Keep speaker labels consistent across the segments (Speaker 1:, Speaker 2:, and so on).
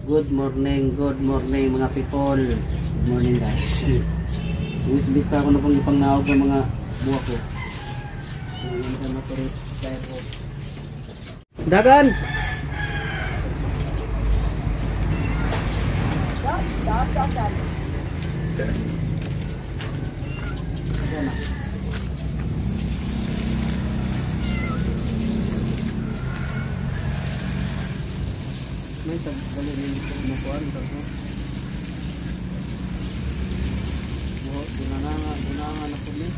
Speaker 1: Good morning mga people. Good morning guys. Bista ko na pong ipangnaog ng mga buwak ko. Dagan! Dagan! May tagbalik nito kumukuhan tapos dunanga na po niya.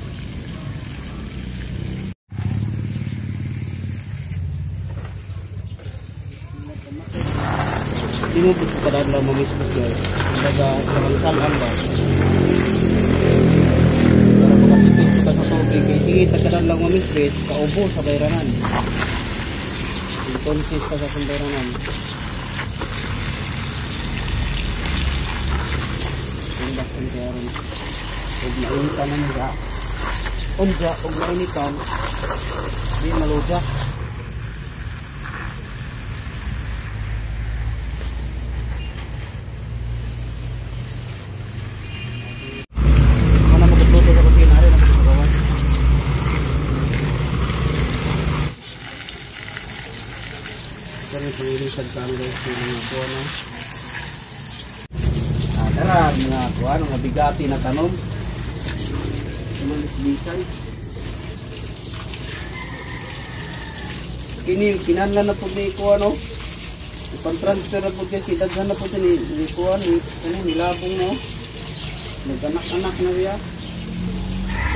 Speaker 1: Tinubos ko kadaan lang mamisbos yun baga salang-salang ba para makasipit kita sa tubig kaya sige kadaan lang mamisbos kaubo sa bayranan consist ka sa bayranan. Huwag mainitan na nila huwag mainitan di maludyak ako na magutluto sa kusina rin ako magawan ganun pililisad ka ang guys yung mga buwan tara mga kuwan, mga bigati na tanom bisay kini kinanlan na po ni kuwan no ipan-transfer na po niya kidaghan na po siya ni kuwan nilabong no nag-anak-anak na siya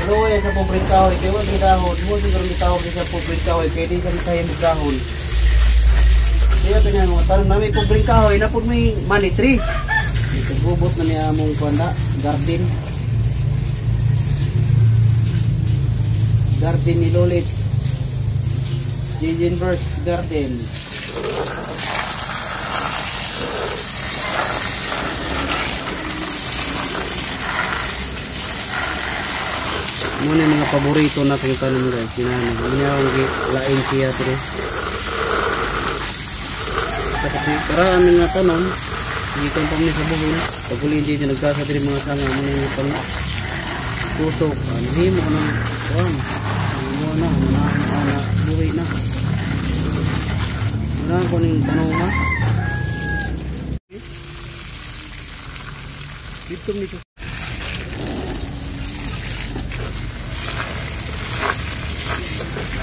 Speaker 1: pero yan sa pobreng kahoy kaya wala dahon mo siguro may tawag sa pobreng kahoy kaya di kami tayo mag-dahon kaya pinag mga tanong namin pobreng kahoy na po may money tree bubot na niya mong kuwanda garden ni Lolit Gigenberg garden muna yung mga paborito na kung tanong guys sinanong hindi akong lain siya pero karaan nga tanong hindi kong pang sa buhol pag huli hindi siya nagkasa din mga sanga muna yung pang tusok nahimo ko ng kuwan na buhay na wala ko ng tanong na dito nito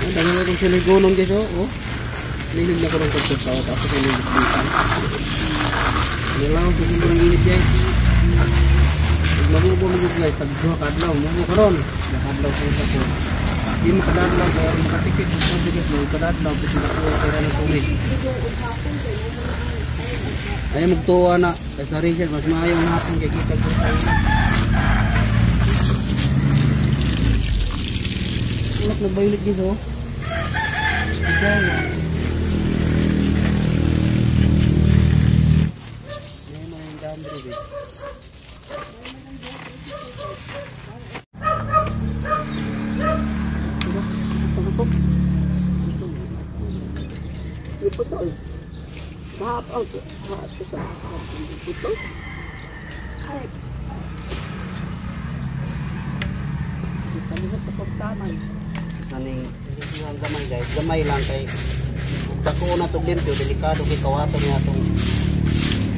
Speaker 1: ang dami na itong siligonong dito nilig na ko ng pagkatawa tapos nilig dito nilang susunod ng init guys mabubo mo guys tagduha kadlaw mabubo karon nakadlaw sa isa po di makadadlaw kaya makatipid sa bigat mo kadadlaw kasi nakuha kaya ng tubig ayaw magtuwa na kaya sa Rachel mas maayaw na hapon kaya kita ko ulap nagbayulit dito ikaw putol mahap out putol ay kami sa tapos-taman saning ang gamay guys gamay lang kay dako na itong limpyo delikado kay kawato niya itong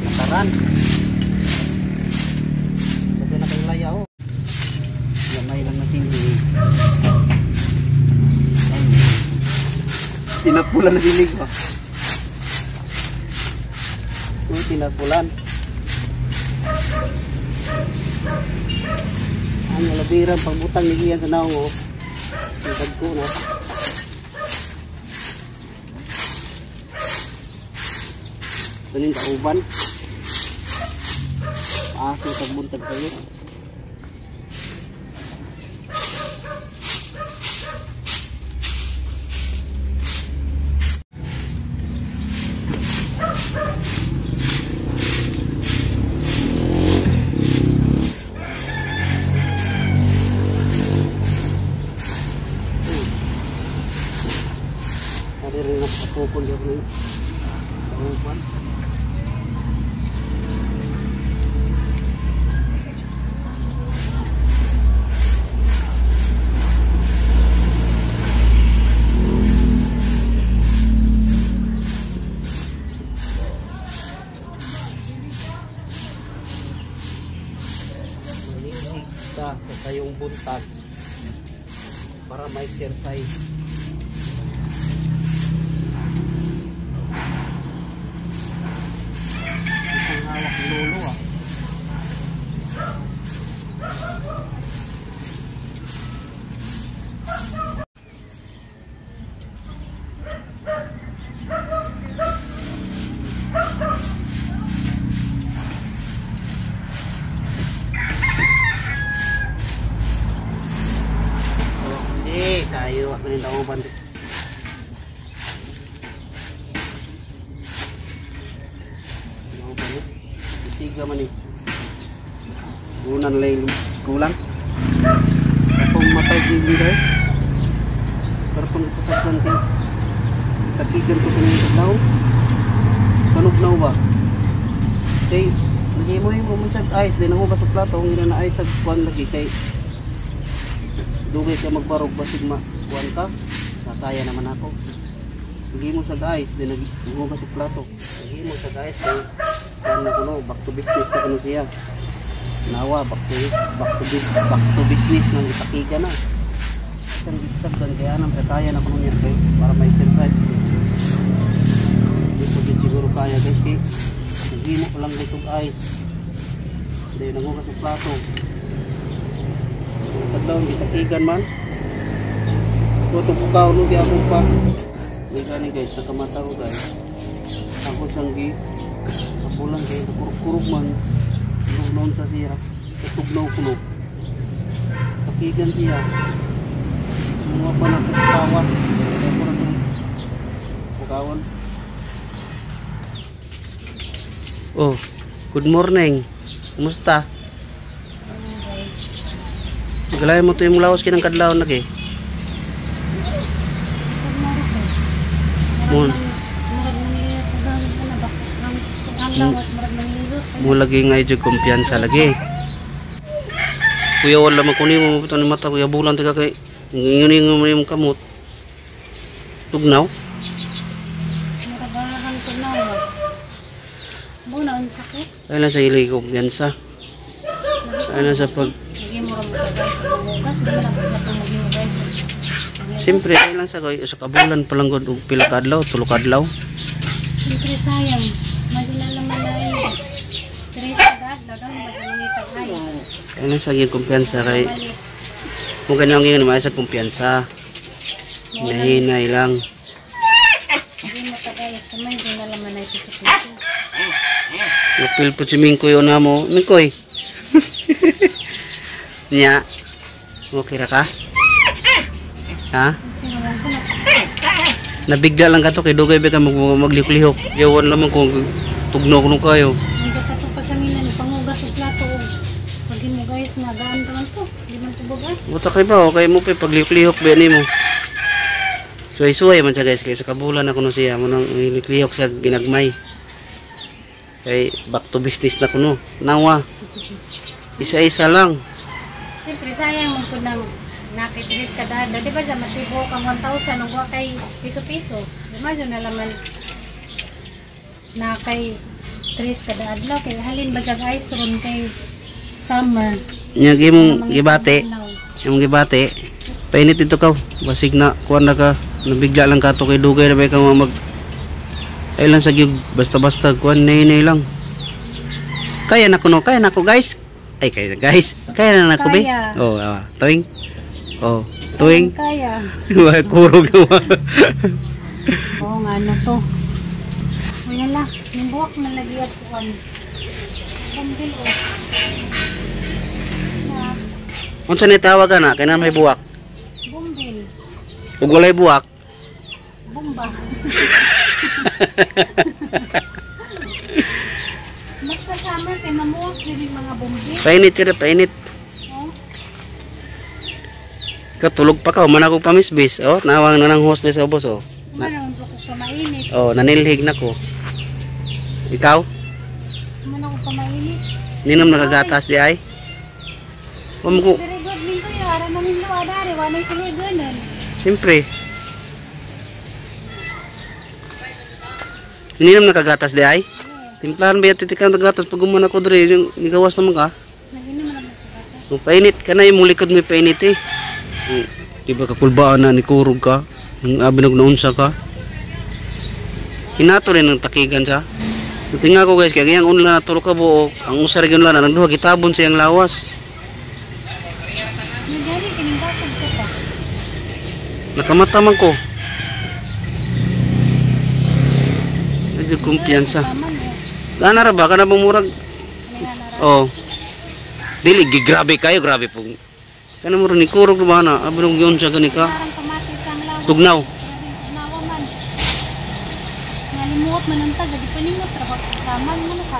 Speaker 1: nakaran kasi nakailaya gamay lang na sindi tinapulan na dilig ba tinapulan ang labiran pagbutang ni Ian sa naong tintag ko na ito yung kauban aso pagbuntag kayo Pupul dia punya. umaga sa yung buntag para ma-exercise. Isang hawak ng lolo ah. Tayo ako nila uban. Tiga man eh. Gunan lang kulang. Akong matay din guys. Pero kung ipasagdan kayo, takigan ko kung yung taglaw. Panugnaw ba? Okay, lagi mo yung mamansag ice. Di na mo basok plato. Kung yun na ice, tagpuan lagi kay dugay ka magbarog basig kuan ka, nasaya naman ako. Lagi mo sa guys, di naghugas sa plato. Lagi mo sa guys, kuan na kuno, back to business na kuno siya. Nawa, back to business nang itakiga na. Isang gigsagdan kaya nang kataya na kuno niya guys, para may exercise. Hindi ko din siguro kaya guys, kaya lagi mo lang dito guys. Hindi naghugas sa plato. Taglaw kita kigan man. Tutok ko kaon di ako pa. May gani guys, nakamata ko guys. Ako sanggi. Ako lang kay kurug man. Kurug sa siya. Tugnaw kuno. Takigan siya. Mga pa na kawan. Ako na to. Kawan. Oh, good morning. Kumusta? Galay mo to yung lawas kinang kadlaw na kay. Mo lagi nga jud kumpiyansa lagi. Kuya wala man kunin mo buton ni mata kuya bulan taga kay ngini mo kamot. Tugnaw.
Speaker 2: Marabahan tugnaw. Muna ang sakit.
Speaker 1: Ay lang sa ilay kumpiyansa. Ay lang sa pag siyempre ay lang sa kabulan palang god og pila ka adlaw, tulo ka adlaw.
Speaker 2: Siyempre sayang, madila naman na yun. Tres ka adlaw daw masalungitag ayos.
Speaker 1: Ay lang sa gyud kumpiyansa kay kung ganyan ang may sa kumpiyansa. Hinahinay lang.
Speaker 2: Hindi mo tagayas kamay din na laman ay piso-piso.
Speaker 1: Napil po si Mingkoy o na mo. Mingkoy. Nya. Okay ra ka? Ha? Nabigla lang ka to kay dugay ba ka maglihok-lihok. Yawan naman kung tugno ko kayo.
Speaker 2: Ang ka to pasanginan pangugas sa plato. Pag mo guys nagaan naman to. Di man tubog ay.
Speaker 1: Buta kay ba okay mo pa paglihok-lihok ba nimo. Suway-suway man siya guys kay sa kabulan ako no siya mo nang lihok sa ginagmay. Kay back to business na kuno. Nawa. Isa-isa lang.
Speaker 2: Siyempre sayang mo ko nang nakitiris ka dahil. Di ba dyan matibo kang 1,000 nung kay piso-piso. Di ba dyan nalaman na kay 3 kada adlaw. Kay halin ba dyan guys ron kay summer.
Speaker 1: Nyagi mong gibate. Yung gibate. Painit dito ka. Basig na kuan na ka. Nabigla lang ka to kay dugay na ba ka mag ay lang sa gyud basta-basta kuan nay lang. Kaya na kuno, kaya na ko guys. Ay kaya guys. Kaya na nako be. Oh, tuwing. Oh, tuwing.
Speaker 2: Kaya.
Speaker 1: Wala kurog naman.
Speaker 2: Oo nga na to. Wala lang. Yung buwak na lagi at kuan. Bumbil o.
Speaker 1: Unsa ni tawag na? Kaya na may buwak.
Speaker 2: Bumbil.
Speaker 1: Ug walay buwak.
Speaker 2: Bumba. Basta summer kay mamuwak din mga bumbil.
Speaker 1: Painit kira, painit.
Speaker 2: Oh.
Speaker 1: Katulog pa ka, man ako pamisbis. Oh, nawang na ng hostess sa boss oh.
Speaker 2: Manon ko ka mainit.
Speaker 1: Oh, nanilhig na ko. Ikaw?
Speaker 2: Man ako pa mainit.
Speaker 1: Ninam nakagatas di ay. Wamo ko.
Speaker 2: Very good minto yo, ara namin lo adare, wanay sila ganun.
Speaker 1: Siyempre. Ninam nakagatas di ay. Timplahan ba yung titikan ng gatas pag gumana ko dre yung igawas naman ka?
Speaker 2: Naginom naman sa kata.
Speaker 1: Painit ka na yung likod mo painit eh. Di ba kakulbaan na ni kurog ka? Ang abinog na unsa ka? Hinato rin ang takigan sa. Tingnan ko guys, kaya gayang unla na tulog ka buok. Ang usar gyud la na nagduha gitabon siyang lawas.
Speaker 2: Nagari kining bakod ko pa.
Speaker 1: Nakamata man ko. Medyo kumpiyansa. Gana ra ba kana bang murag? Oh. Dili grabe kayo, grabe po. Kana murag ni kurog ba na? Abinog yun sa gani ka.
Speaker 2: Parang kamatis ang lawas.
Speaker 1: Tugnaw.
Speaker 2: Tugnawa man. Nalimuot man ang taga, di paningot ra ba kaman man ka.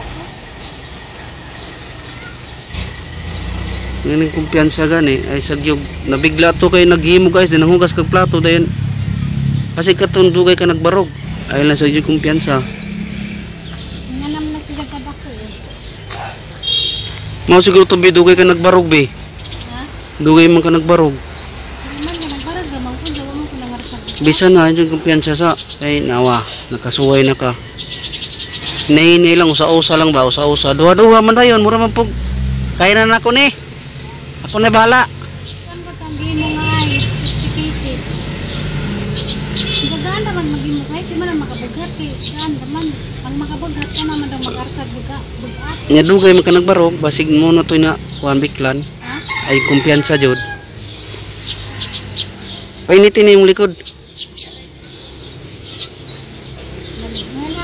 Speaker 1: Ngayon kumpiyansa gani ay sagyog nabigla to kay naghimo guys din hugas kag plato dayon. Kasi katon dugay ka nagbarog. Ay lang sagyog kumpiyansa.
Speaker 2: Nanam na sila ka dako.
Speaker 1: Mao siguro to be dugay ka nagbarog be.
Speaker 2: Ha?
Speaker 1: Dugay man ka nagbarog.
Speaker 2: Man ka nagbarag ra man kun daw mo ko nangarsag.
Speaker 1: Bisa na yung kumpiyansa sa kay nawa nakasuway na ka. Nay lang usa-usa lang ba usa-usa. Duha-duha man dayon mura man pug. Kaya na nako ni. Ako na bahala.
Speaker 2: Kan ko tanggi mo nga ay 50 pieces. Gagaan naman maging mo guys, di man na makabughat kay saan naman. Ang makabughat ka naman daw mag-arsag bugat.
Speaker 1: Nya dugay man ka nagbarog basig mo na to na kuan biklan.
Speaker 2: Ha?
Speaker 1: Ay kumpiyansa jud. Painitin na yung likod.
Speaker 2: Wala.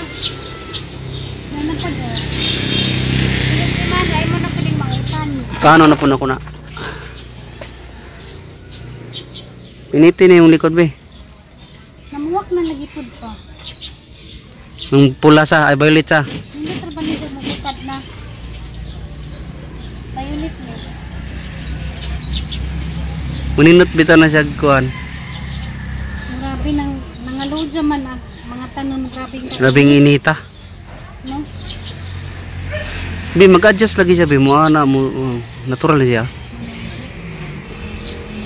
Speaker 2: Wala pa daw. Si Manda, ay mo na piling mangutan.
Speaker 1: Kaano na po na ko na. Pinitin na yung likod be.
Speaker 2: Namuwak na nagipod pa.
Speaker 1: Yung pula sa ay violet sa.
Speaker 2: Hindi trabaho nito magukad na. Violet mo.
Speaker 1: Muninot bitaw na siya kuan.
Speaker 2: Grabe nang nangalodya man ang mga tanon grabing
Speaker 1: Labing inita.
Speaker 2: no?
Speaker 1: Be mag-adjust lagi siya be mo ana mo natural siya.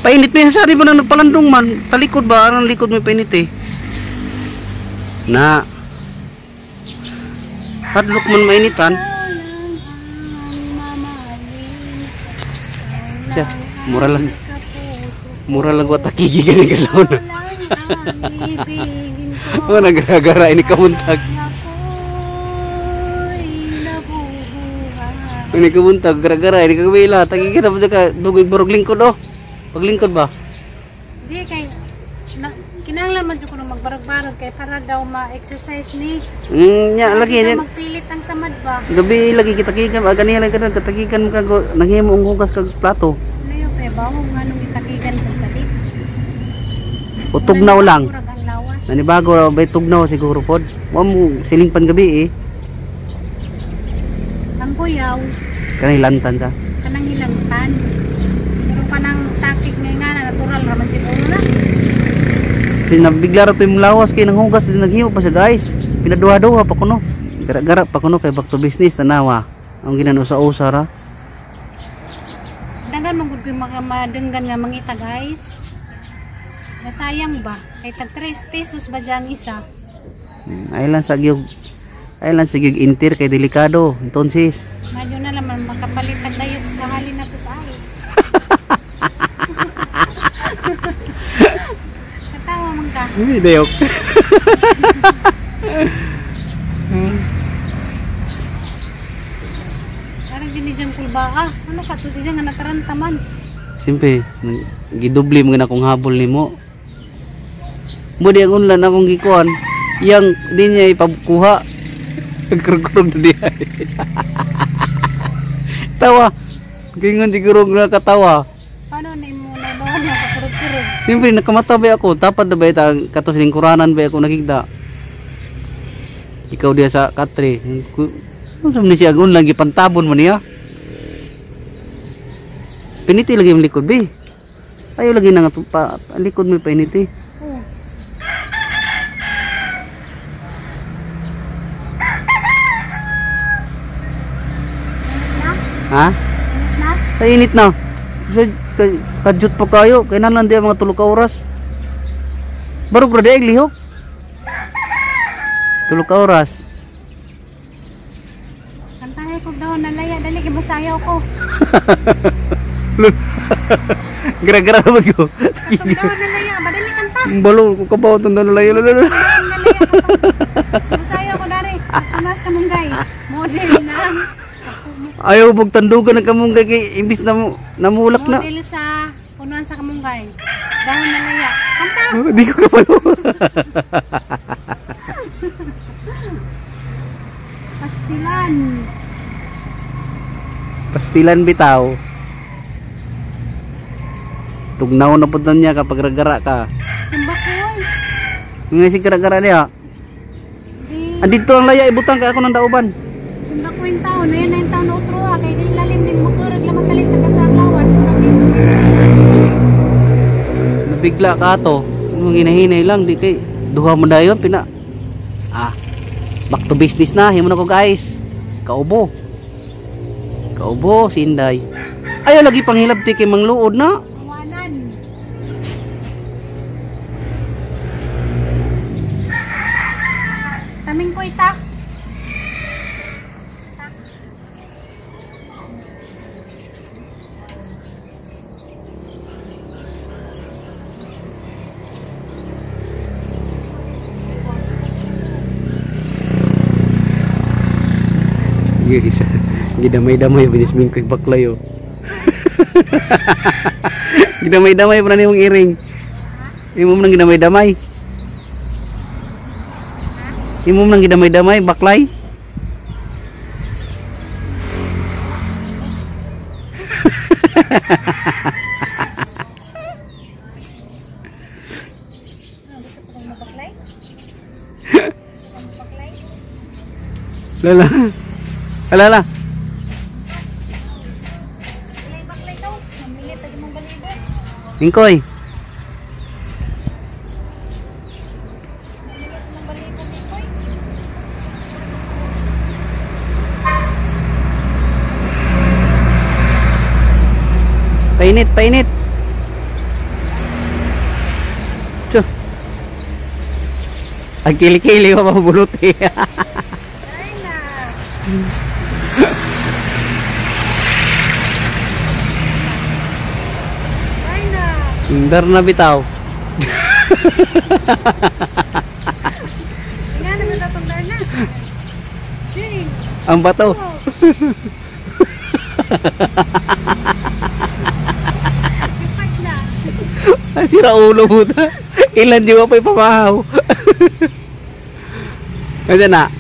Speaker 1: Painit mo yan sari ba na nagpalandong man? Talikod ba? Anong likod mo painit eh? Na. Hadlok man mainitan. Siya, mura lang. Mura lang ko takigi ganing galaw na. Oh, nagagara ini kamuntag. Ini kamuntag gara-gara ini kagabila. Takigi na po ka dugay barog lingkod oh. Paglingkod ba?
Speaker 2: Di kay kinahanglan man jud ko magbarag-barag kay para daw ma-exercise ni.
Speaker 1: Nya lagi
Speaker 2: Hindi
Speaker 1: nya.
Speaker 2: na magpilit ang samad ba.
Speaker 1: Gabi lagi kita kikan agani lang kada katakikan ka nanghimo ang hugas kag plato.
Speaker 2: Ano yung kay bawo nganong itakigan ko dali.
Speaker 1: O tugnaw lang.
Speaker 2: Murag ang lawas.
Speaker 1: Nanibago ra bay tugnaw siguro pod. Wa mo silingpan gabi eh.
Speaker 2: Ang kuyaw
Speaker 1: Kanay lantan sa.
Speaker 2: kanang hilangtan. Pero kanang takik nga natural raman siguro na.
Speaker 1: Kasi nabigla ra to yung lawas kay nang hugas din naghimo pa siya guys. Pinaduha-duha pa kuno. Gara-gara pa kuno kay back to business tanawa. Ang ginanusa-usa ra.
Speaker 2: Dagan mong gud mga madenggan nga mangita guys. Nasayang ba? Kay tag 3 pesos ba dyan isa?
Speaker 1: Ay lang sa gyud. Ay lang sa gyud intir kay delikado. Entonces,
Speaker 2: Medyo na naman makapalit ang dayog sa halin na to sa ice. Katawa man ka.
Speaker 1: hindi dayok.
Speaker 2: Parang dinidyan kulba. Ano ka to siya nga natarantaman.
Speaker 1: Siyempre, gidubli mo na akong habol nimo. Mo di ang unlan akong gikuan. Yang di niya ipakuha. Nagkurog na diya. Tawa. Gingon siguro na katawa.
Speaker 2: Paano na mo na ba na kakurog-kurog?
Speaker 1: Siyempre, nakamata ba ako? Tapad na ba ito? Katos lingkuranan ba ako nakikita? Ikaw diya sa katre. Ano sabi siya? Agun lagi pantabon mo niya. Piniti lagi yung likod, be. Ayaw lagi na nga likod mo piniti.
Speaker 2: Oh.
Speaker 1: Ha?
Speaker 2: Na?
Speaker 1: Sa init na. Kadyot pa kayo. Kainan lang diya mga 3 ka oras. Barog rada ay lihok. 3 ka oras.
Speaker 2: Kantahay ko daw nalaya. Dali, kibasayaw ko.
Speaker 1: Gara-gara ba ko?
Speaker 2: Tungdawan na laya, madali kanta.
Speaker 1: Balo ko kabaw tanda na layo.
Speaker 2: Masayo ko dari. Tumas ka mong gay. Model na.
Speaker 1: Ayaw bug tandugan ng kamunggay kay imbis na namulak na.
Speaker 2: Model sa punuan sa kamunggay. Dahon na laya. Kanta.
Speaker 1: Di ko kabalo.
Speaker 2: Pastilan.
Speaker 1: Pastilan bitaw. Tugnaw na pud niya kapag gara ka.
Speaker 2: Simbakoy.
Speaker 1: Nga si gara niya.
Speaker 2: Di.
Speaker 1: Andito ang laya ibutang kay ako ng dauban.
Speaker 2: Simbakoy yung taon. Ayan na yung taon na utro ha. Kaya lalim din mo kurag lamang kalit na kanta ang lawas.
Speaker 1: Nabigla ka to. Nung hinahinay lang di kay duha mo dayon pina. Back to business na. Himo na ko guys. Kaubo. Kaubo si Inday. Ayaw lagi panghilab ti kay mangluod na.
Speaker 2: Awanan. Taming ko ita.
Speaker 1: Isa. Gidamay-damay binismin ko baklayo. Gidamay-damay pa na yung iring. Imo nang gidamay-damay. Imo nang gidamay-damay baklay. Lala. Alala.
Speaker 2: Baklay daw. Mamilit tadi mong balibot.
Speaker 1: Ingkoy.
Speaker 2: Mamilit mong balibot ikoy.
Speaker 1: Painit, painit. Tsuh. Ang kili-kili ko pabuluti.
Speaker 2: Ay na. Ay na.
Speaker 1: Sundar na bitaw.
Speaker 2: Nga naman tatundar na. Hey.
Speaker 1: Ang bato.
Speaker 2: Ipak na.
Speaker 1: Ay, tira ulo mo ta. Ilan di mo pa ipamahaw. Ano na?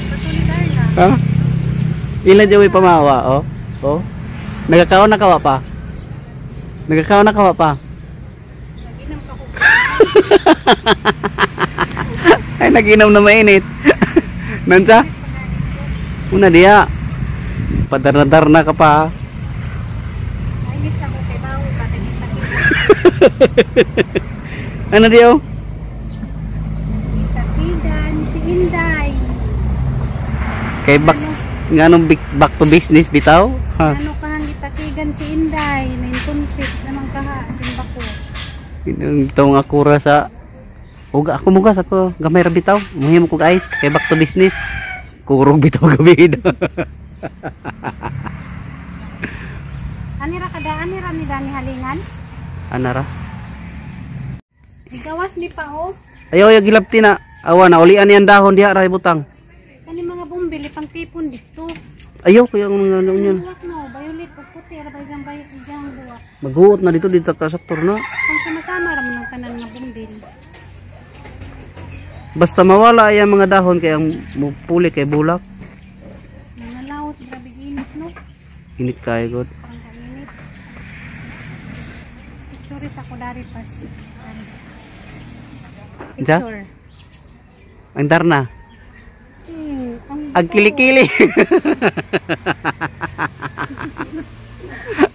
Speaker 2: Patulidar na.
Speaker 1: Ha? Ilan di mo ipamahawa? Oh? Oh? Nagkakaon na kawa pa? Nagkakaon na kawa pa?
Speaker 2: Naginam ka ko.
Speaker 1: Ay, nag-inom na mainit. Nansa? Una diya. Padar na ka pa.
Speaker 2: Mainit sa ko kay bawo pa tagis-tagis.
Speaker 1: Ano diyo?
Speaker 2: Itakigan si Inday.
Speaker 1: Kay nganong back to business bitaw? Ha?
Speaker 2: Ano kahang itakigan si Inday. Main concept naman kaha. Simba ko.
Speaker 1: Itong akura sa uga ako mugas ako gamay ra bitaw. Muhim ko guys kay back to business. Kurog bitaw gabi.
Speaker 2: Anira ni Dani halingan.
Speaker 1: Anara?
Speaker 2: Igawas ni pa oh.
Speaker 1: Ayaw gilapti na. Awa na ulian yan dahon diha ra butang.
Speaker 2: Kani mga bumbili pang tipon dito.
Speaker 1: Ayaw kaya ang mga ano yan.
Speaker 2: Buwak no, violet ug puti ara bay jang buwak.
Speaker 1: Maghuot na dito ka saktor na.
Speaker 2: Pang sama-sama ra man ang tanan nga bumbil.
Speaker 1: Basta mawala ay mga dahon kaya ang mupuli kay bulak.
Speaker 2: Mga laos grabe init no.
Speaker 1: Init kay god.
Speaker 2: Parang kainit. Picture sa ko dari pas.
Speaker 1: Diya?
Speaker 2: Picture.
Speaker 1: Ang darna. Ang kili-kili.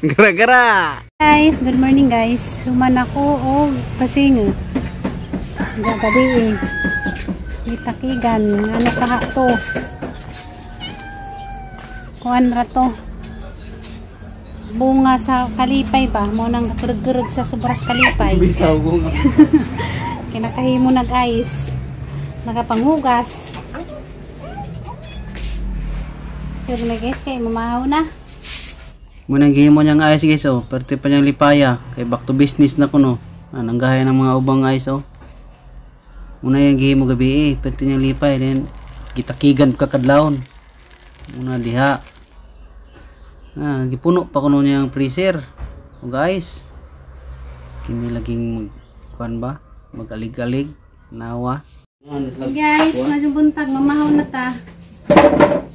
Speaker 1: Gara-gara.
Speaker 2: Guys, good morning guys. Human ako og pasing. Diya gabi eh. Itakigan, ano kaha to? Kuan ra to. Bunga sa kalipay ba? Mo nang gurug-gurug sa sobras kalipay.
Speaker 1: Bitaw ko nga.
Speaker 2: Kinakahimo nag ice. Nakapanghugas. Sure na guys kay mamahaw na.
Speaker 1: Muna gihimo niyang ayos guys oh. Perti pa niyang lipaya. Kay back to business na ko no. Nanggahay ng mga ubang ayos oh. Muna yung gihimo gabi eh. Perti niyang lipay. Then gitakigan kakadlawon. Muna diha. Gipuno pa kuno niyang freezer. O guys. Kini laging magkuan ba? Magalig-alig. Nawa.
Speaker 2: Guys, medyo buntag, mamahaw na ta.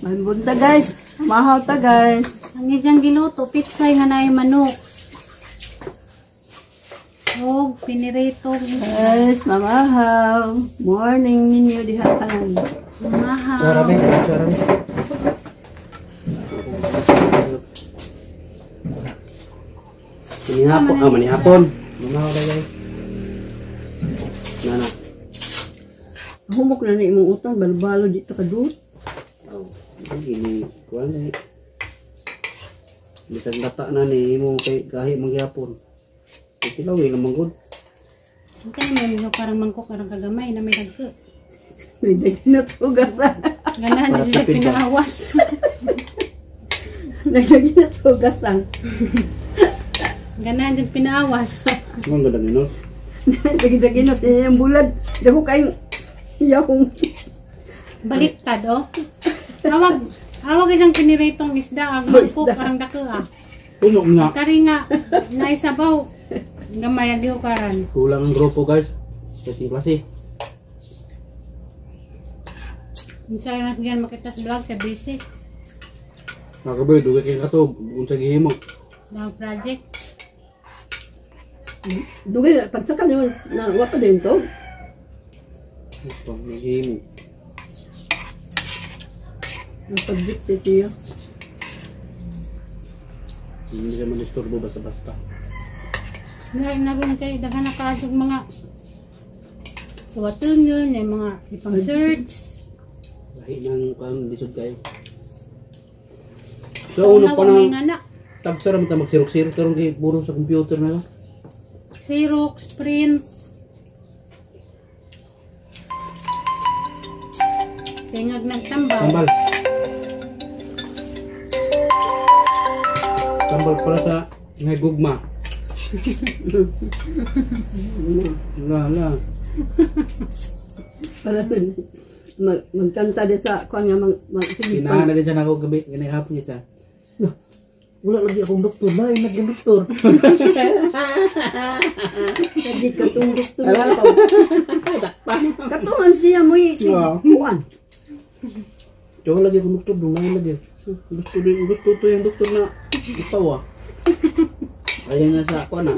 Speaker 3: May bunta guys. Mahaw ta guys.
Speaker 2: Ang idyang giluto, pitsay hanay manok. O, piniritong isda.
Speaker 3: Guys, mamahaw. Morning ninyo diha kanan.
Speaker 2: Mamahaw.
Speaker 1: Manihapon. Manihapon. Mamahaw na guys. Nana.
Speaker 3: Humok na imong utang balbalo dito ka dut.
Speaker 1: Ini kuan ni. Bisag data na ni imo kay gahi magyapon. Itilaw ilang manggod.
Speaker 2: Ang kanina mo parang mangkok karang kagamay na may dagko.
Speaker 3: May daginat ugasan.
Speaker 2: Ganahan na siya pinaawas.
Speaker 3: Daginat ugasan.
Speaker 2: Ganahan dyan pinaawas.
Speaker 1: Mo gadang ino.
Speaker 3: Daginat yung bulad. Dako kayong yahong.
Speaker 2: Baliktad, oh. Awag isang piniritong isda. Ang mangkok parang dako ah.
Speaker 1: Puno nga.
Speaker 2: Kari nga, naisabaw. Gamay ang dihukaran.
Speaker 1: Kulang ang grupo guys. Setting klase.
Speaker 2: Minsan mas ganyan makita sa vlog, ka busy.
Speaker 1: Nakaboy dugay kay katog unsa gihimo.
Speaker 2: Daw project.
Speaker 3: Dugay pagsaka niyo na wapa din to.
Speaker 1: Ito gihimo.
Speaker 3: Ang pagdikte siya.
Speaker 1: Hindi siya manistorbo basta-basta.
Speaker 2: Ngayon na rin kayo, daghan na kaasog mga suwatun yun, yung mga ipang search.
Speaker 1: Lahi ng pang lisod kayo. So uno pa
Speaker 2: may
Speaker 1: nang
Speaker 2: ngana.
Speaker 1: tagsara mo ta magsirok-sirok karon kay puro sa computer na lang.
Speaker 2: Xerox, print. Tingag nagtambal.
Speaker 1: Tambal. Tambal para sa ngay gugma. Lala.
Speaker 3: Para magkanta din sa kuan nga
Speaker 1: Pinahan na din siya na ako gabi. Ganay hapon niya siya. Wala lagi akong doktor. Lain naging doktor.
Speaker 3: Jadi katong doktor. Katungan siya mo kuan.
Speaker 1: Diyan lagi akong doktor. Dumayan lagi. Gusto to yung doktor na ipawa. Ayun nga sa ako na.